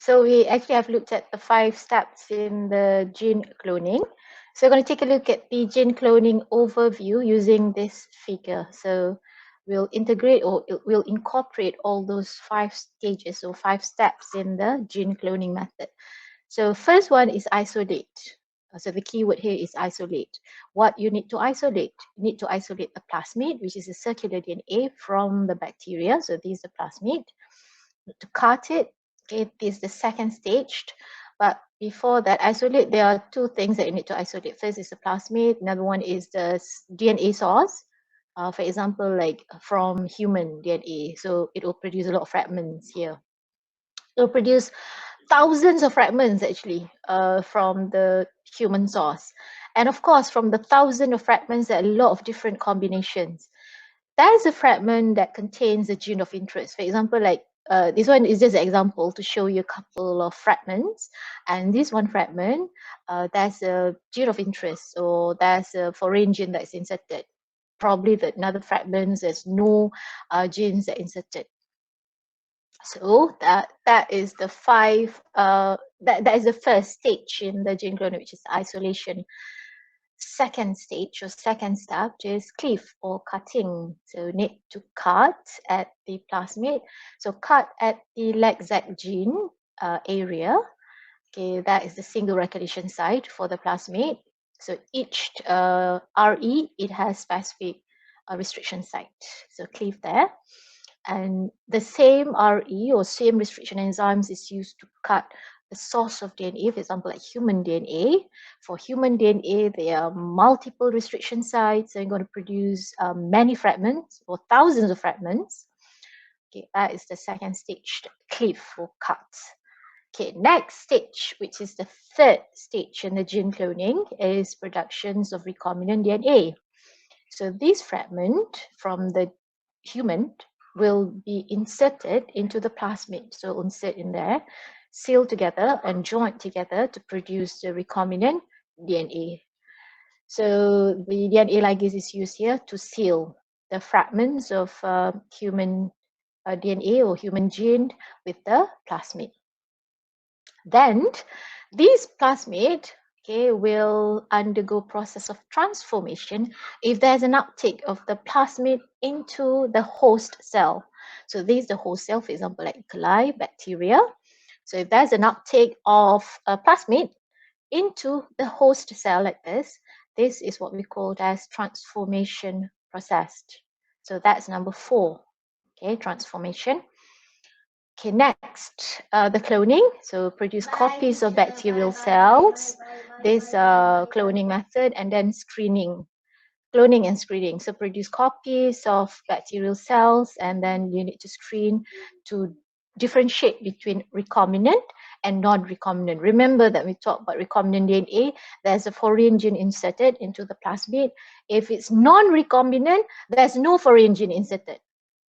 So we actually have looked at the 5 steps in the gene cloning. So we're going to take a look at the gene cloning overview using this figure. So we'll integrate or we'll incorporate all those 5 stages or 5 steps in the gene cloning method. So first one is isolate. So the keyword here is isolate. What you need to isolate? You need to isolate the plasmid, which is a circular DNA from the bacteria. So this is the plasmid. To cut it, okay, this is the second stage. But before that, isolate, there are 2 things that you need to isolate. First is the plasmid, another one is the DNA source. For example, like from human DNA. So it will produce a lot of fragments here. It will produce thousands of fragments actually from the human source. And of course, from the thousand of fragments, there are a lot of different combinations. There's a fragment that contains a gene of interest. For example, like this one is just an example to show you a couple of fragments. And this one fragment, there's a gene of interest, or there's a foreign gene that's inserted. Probably that another fragment, there's no genes that inserted. So that is the 5. That is the first stage in the gene cloning, which is isolation. Second stage or second step is cleave or cutting. So need to cut at the plasmid. So cut at the LAC-ZAC gene area. Okay, that is the single recognition site for the plasmid. So each RE, it has specific restriction site. So cleave there. And the same RE or same restriction enzymes is used to cut the source of DNA, for example, like human DNA. For human DNA, there are multiple restriction sites, and you're going to produce many fragments or thousands of fragments. Okay, that is the second stage, cleave or cut. Okay, next stage, which is the third stage in the gene cloning, is productions of recombinant DNA. So this fragment from the human will be inserted into the plasmid. So insert in there, seal together and joint together to produce the recombinant DNA. So the DNA ligase is used here to seal the fragments of human DNA or human gene with the plasmid. Then these plasmid, okay, will undergo process of transformation if there's an uptake of the plasmid into the host cell. So this is the host cell, for example, like E. coli, bacteria. So if there's an uptake of a plasmid into the host cell like this is what we call as transformation process. So that's number 4, okay, transformation. Okay, next, the cloning. So produce copies of bacterial cells. This cloning method, and then screening, cloning and screening. So produce copies of bacterial cells, and then you need to screen to differentiate between recombinant and non-recombinant. Remember that we talked about recombinant DNA. There's a foreign gene inserted into the plasmid. If it's non-recombinant, there's no foreign gene inserted.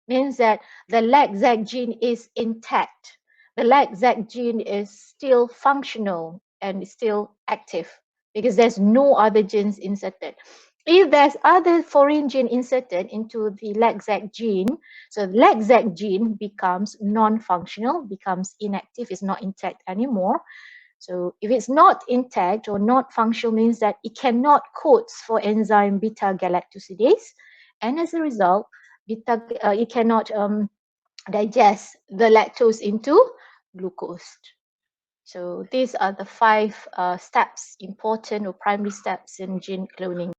Means that the LAC-ZAC gene is intact. The LAC-ZAC gene is still functional and still active because there's no other genes inserted. If there's other foreign gene inserted into the LAC-ZAC gene, so the LAC-ZAC gene becomes non-functional, becomes inactive, is not intact anymore. So if it's not intact or not functional, means that it cannot code for enzyme beta-galactosidase, and as a result, it cannot digest the lactose into glucose. So these are the 5 steps, important or primary steps in gene cloning.